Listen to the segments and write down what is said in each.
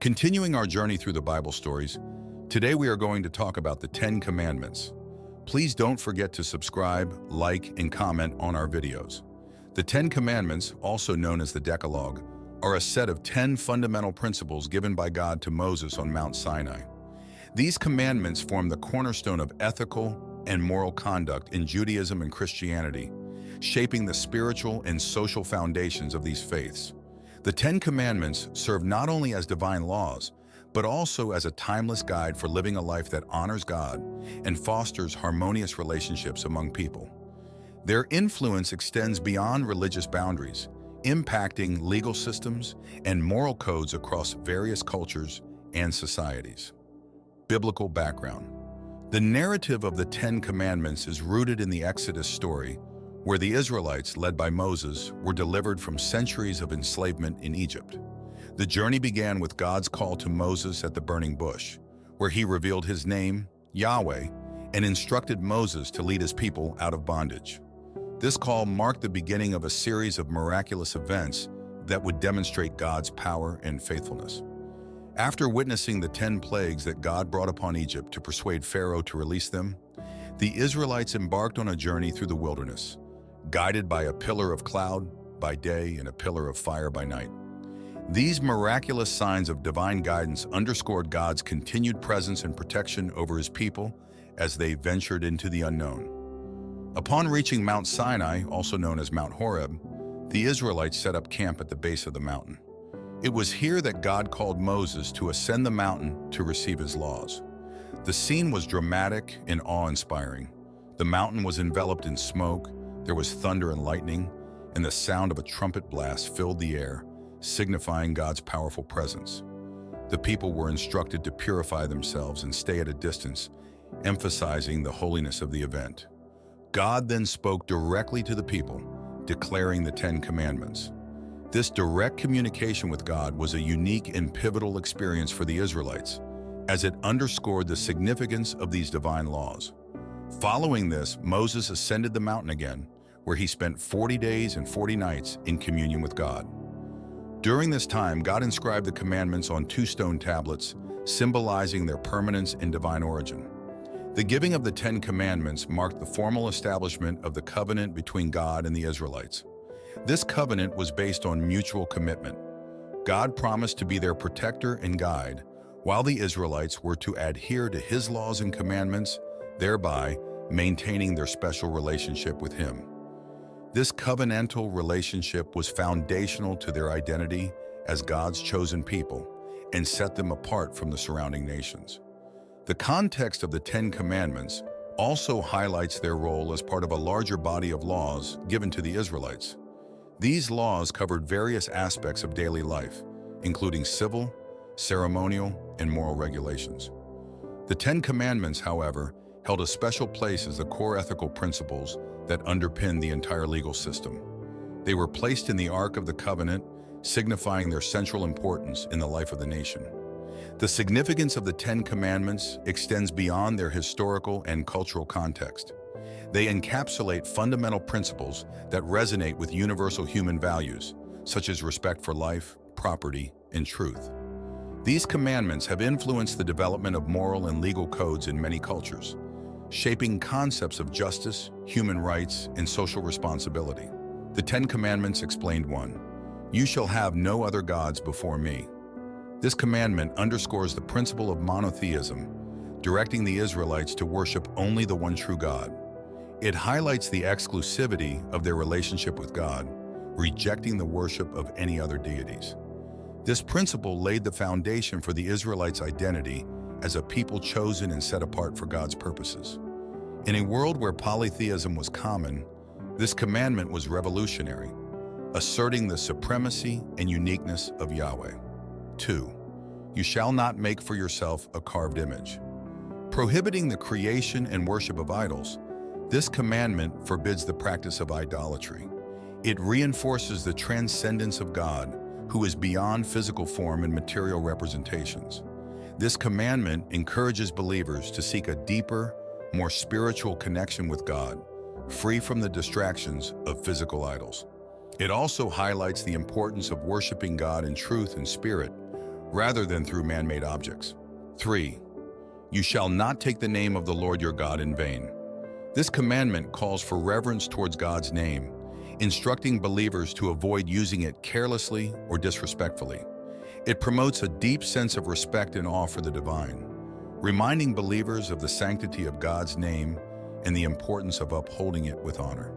Continuing our journey through the Bible stories, today we are going to talk about the 10 Commandments. Please don't forget to subscribe, like, and comment on our videos. The 10 Commandments, also known as the Decalogue, are a set of 10 fundamental principles given by God to Moses on Mount Sinai. These commandments form the cornerstone of ethical and moral conduct in Judaism and Christianity, shaping the spiritual and social foundations of these faiths. The 10 Commandments serve not only as divine laws, but also as a timeless guide for living a life that honors God and fosters harmonious relationships among people. Their influence extends beyond religious boundaries, impacting legal systems and moral codes across various cultures and societies. Biblical background. The narrative of the 10 Commandments is rooted in the Exodus story, where the Israelites, led by Moses, were delivered from centuries of enslavement in Egypt. The journey began with God's call to Moses at the burning bush, where he revealed his name, Yahweh, and instructed Moses to lead his people out of bondage. This call marked the beginning of a series of miraculous events that would demonstrate God's power and faithfulness. After witnessing the 10 plagues that God brought upon Egypt to persuade Pharaoh to release them, the Israelites embarked on a journey through the wilderness, guided by a pillar of cloud by day and a pillar of fire by night. These miraculous signs of divine guidance underscored God's continued presence and protection over his people as they ventured into the unknown. Upon reaching Mount Sinai, also known as Mount Horeb, the Israelites set up camp at the base of the mountain. It was here that God called Moses to ascend the mountain to receive his laws. The scene was dramatic and awe-inspiring. The mountain was enveloped in smoke, there was thunder and lightning, and the sound of a trumpet blast filled the air, signifying God's powerful presence. The people were instructed to purify themselves and stay at a distance, emphasizing the holiness of the event. God then spoke directly to the people, declaring the 10 Commandments. This direct communication with God was a unique and pivotal experience for the Israelites, as it underscored the significance of these divine laws. Following this, Moses ascended the mountain again, where he spent 40 days and 40 nights in communion with God. During this time, God inscribed the commandments on 2 stone tablets, symbolizing their permanence and divine origin. The giving of the 10 Commandments marked the formal establishment of the covenant between God and the Israelites. This covenant was based on mutual commitment. God promised to be their protector and guide, while the Israelites were to adhere to his laws and commandments, thereby maintaining their special relationship with him. This covenantal relationship was foundational to their identity as God's chosen people and set them apart from the surrounding nations. The context of the 10 Commandments also highlights their role as part of a larger body of laws given to the Israelites. These laws covered various aspects of daily life, including civil, ceremonial, and moral regulations. The 10 Commandments, however, held a special place as the core ethical principles that underpin the entire legal system. They were placed in the Ark of the Covenant, signifying their central importance in the life of the nation. The significance of the 10 Commandments extends beyond their historical and cultural context. They encapsulate fundamental principles that resonate with universal human values, such as respect for life, property, and truth. These commandments have influenced the development of moral and legal codes in many cultures, shaping concepts of justice, human rights, and social responsibility. The 10 Commandments explained 1. You shall have no other gods before me. This commandment underscores the principle of monotheism, directing the Israelites to worship only the one true God. It highlights the exclusivity of their relationship with God, rejecting the worship of any other deities. This principle laid the foundation for the Israelites' identity as a people chosen and set apart for God's purposes. In a world where polytheism was common, this commandment was revolutionary, asserting the supremacy and uniqueness of Yahweh. 2. You shall not make for yourself a carved image. Prohibiting the creation and worship of idols, this commandment forbids the practice of idolatry. It reinforces the transcendence of God, who is beyond physical form and material representations. This commandment encourages believers to seek a deeper, more spiritual connection with God, free from the distractions of physical idols. It also highlights the importance of worshiping God in truth and spirit, rather than through man-made objects. 3. You shall not take the name of the Lord your God in vain. This commandment calls for reverence towards God's name, instructing believers to avoid using it carelessly or disrespectfully. It promotes a deep sense of respect and awe for the divine, reminding believers of the sanctity of God's name and the importance of upholding it with honor.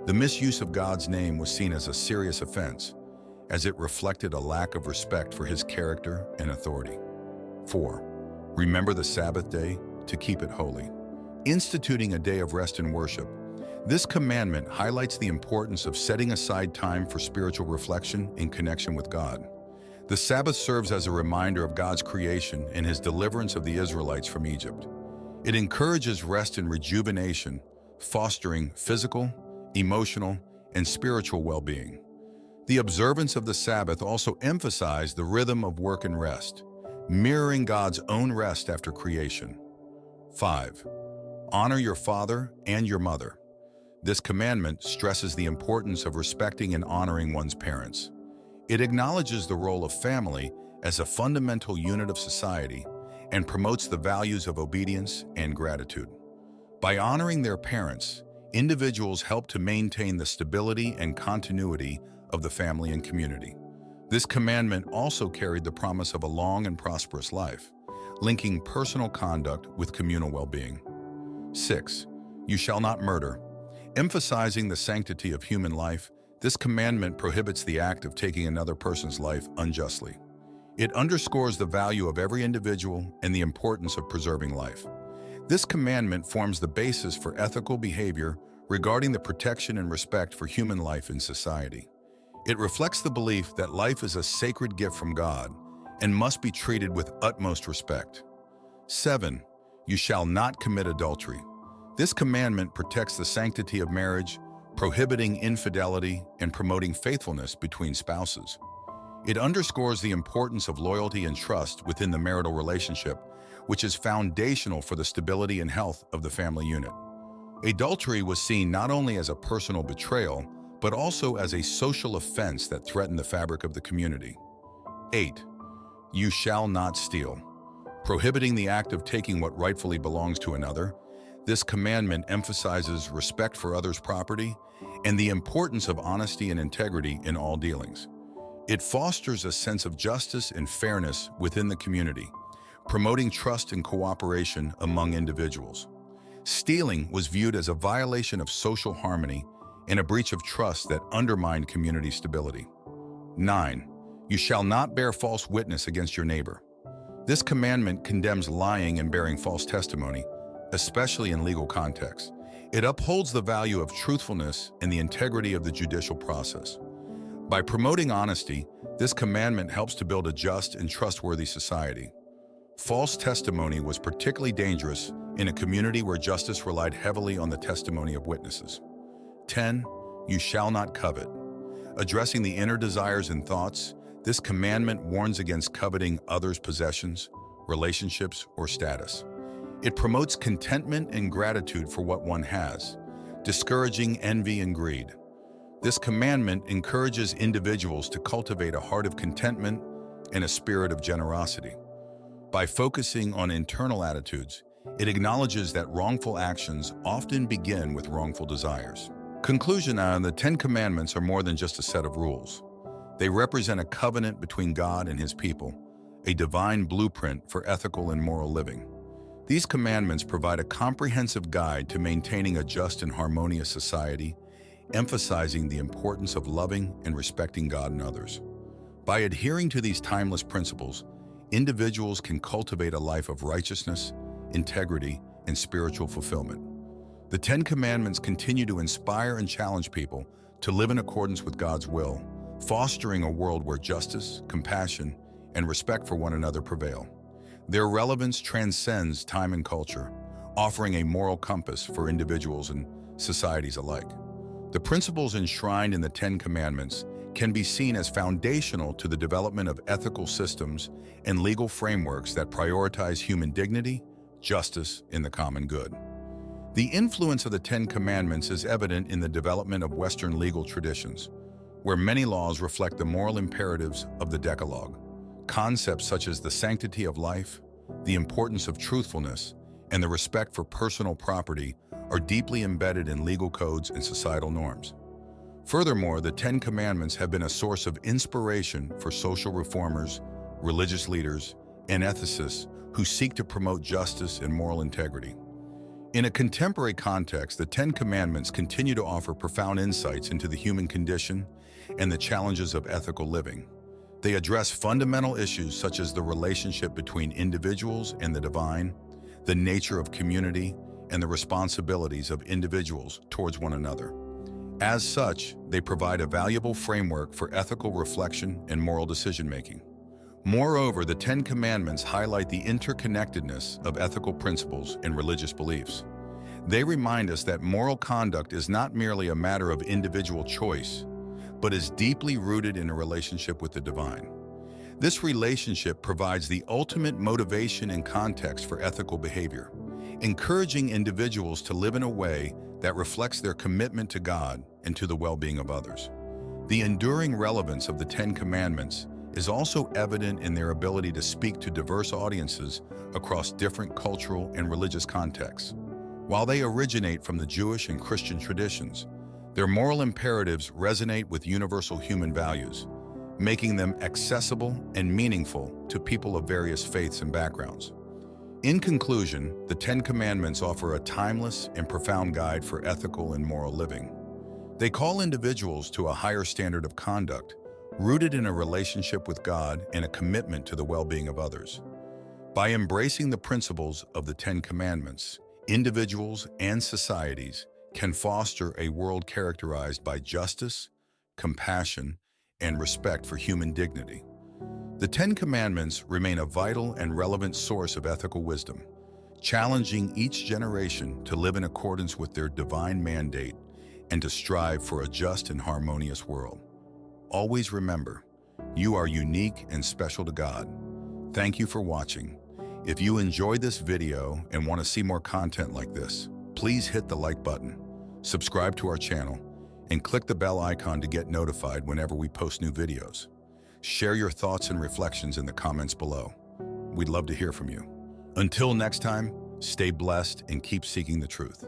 The misuse of God's name was seen as a serious offense, as it reflected a lack of respect for his character and authority. 4. Remember the Sabbath day to keep it holy. Instituting a day of rest and worship, this commandment highlights the importance of setting aside time for spiritual reflection in connection with God. The Sabbath serves as a reminder of God's creation and his deliverance of the Israelites from Egypt. It encourages rest and rejuvenation, fostering physical, emotional, and spiritual well-being. The observance of the Sabbath also emphasized the rhythm of work and rest, mirroring God's own rest after creation. 5. Honor your father and your mother. This commandment stresses the importance of respecting and honoring one's parents. It acknowledges the role of family as a fundamental unit of society and promotes the values of obedience and gratitude. By honoring their parents, individuals help to maintain the stability and continuity of the family and community. This commandment also carried the promise of a long and prosperous life, linking personal conduct with communal well-being. 6. You shall not murder. Emphasizing the sanctity of human life, this commandment prohibits the act of taking another person's life unjustly. It underscores the value of every individual and the importance of preserving life. This commandment forms the basis for ethical behavior regarding the protection and respect for human life in society. It reflects the belief that life is a sacred gift from God and must be treated with utmost respect. 7. You shall not commit adultery. This commandment protects the sanctity of marriage, prohibiting infidelity and promoting faithfulness between spouses. It underscores the importance of loyalty and trust within the marital relationship, which is foundational for the stability and health of the family unit. Adultery was seen not only as a personal betrayal, but also as a social offense that threatened the fabric of the community. 8. You shall not steal. Prohibiting the act of taking what rightfully belongs to another, this commandment emphasizes respect for others' property and the importance of honesty and integrity in all dealings. It fosters a sense of justice and fairness within the community, promoting trust and cooperation among individuals. Stealing was viewed as a violation of social harmony and a breach of trust that undermined community stability. 9. You shall not bear false witness against your neighbor. This commandment condemns lying and bearing false testimony, especially in legal contexts. It upholds the value of truthfulness and the integrity of the judicial process. By promoting honesty, this commandment helps to build a just and trustworthy society. False testimony was particularly dangerous in a community where justice relied heavily on the testimony of witnesses. 10. You shall not covet. Addressing the inner desires and thoughts, this commandment warns against coveting others' possessions, relationships, or status. It promotes contentment and gratitude for what one has, discouraging envy and greed. This commandment encourages individuals to cultivate a heart of contentment and a spirit of generosity. By focusing on internal attitudes, it acknowledges that wrongful actions often begin with wrongful desires. Conclusion: the 10 Commandments are more than just a set of rules. They represent a covenant between God and his people, a divine blueprint for ethical and moral living. These commandments provide a comprehensive guide to maintaining a just and harmonious society, emphasizing the importance of loving and respecting God and others. By adhering to these timeless principles, individuals can cultivate a life of righteousness, integrity, and spiritual fulfillment. The 10 Commandments continue to inspire and challenge people to live in accordance with God's will, fostering a world where justice, compassion, and respect for one another prevail. Their relevance transcends time and culture, offering a moral compass for individuals and societies alike. The principles enshrined in the 10 Commandments can be seen as foundational to the development of ethical systems and legal frameworks that prioritize human dignity, justice, and the common good. The influence of the 10 Commandments is evident in the development of Western legal traditions, where many laws reflect the moral imperatives of the Decalogue. Concepts such as the sanctity of life, the importance of truthfulness, and the respect for personal property are deeply embedded in legal codes and societal norms. Furthermore, the Ten Commandments have been a source of inspiration for social reformers, religious leaders, and ethicists who seek to promote justice and moral integrity. In a contemporary context, the Ten Commandments continue to offer profound insights into the human condition and the challenges of ethical living. They address fundamental issues such as the relationship between individuals and the divine, the nature of community, and the responsibilities of individuals towards one another. As such, they provide a valuable framework for ethical reflection and moral decision-making. Moreover, the Ten Commandments highlight the interconnectedness of ethical principles and religious beliefs. They remind us that moral conduct is not merely a matter of individual choice, but is deeply rooted in a relationship with the divine. This relationship provides the ultimate motivation and context for ethical behavior, encouraging individuals to live in a way that reflects their commitment to God and to the well-being of others. The enduring relevance of the Ten Commandments is also evident in their ability to speak to diverse audiences across different cultural and religious contexts. While they originate from the Jewish and Christian traditions, their moral imperatives resonate with universal human values, making them accessible and meaningful to people of various faiths and backgrounds. In conclusion, the Ten Commandments offer a timeless and profound guide for ethical and moral living. They call individuals to a higher standard of conduct, rooted in a relationship with God and a commitment to the well-being of others. By embracing the principles of the Ten Commandments, individuals and societies can foster a world characterized by justice, compassion, and respect for human dignity. The Ten Commandments remain a vital and relevant source of ethical wisdom, challenging each generation to live in accordance with their divine mandate and to strive for a just and harmonious world. Always remember, you are unique and special to God. Thank you for watching. If you enjoyed this video and want to see more content like this, please hit the like button, subscribe to our channel, and click the bell icon to get notified whenever we post new videos. Share your thoughts and reflections in the comments below. We'd love to hear from you. Until next time, stay blessed and keep seeking the truth.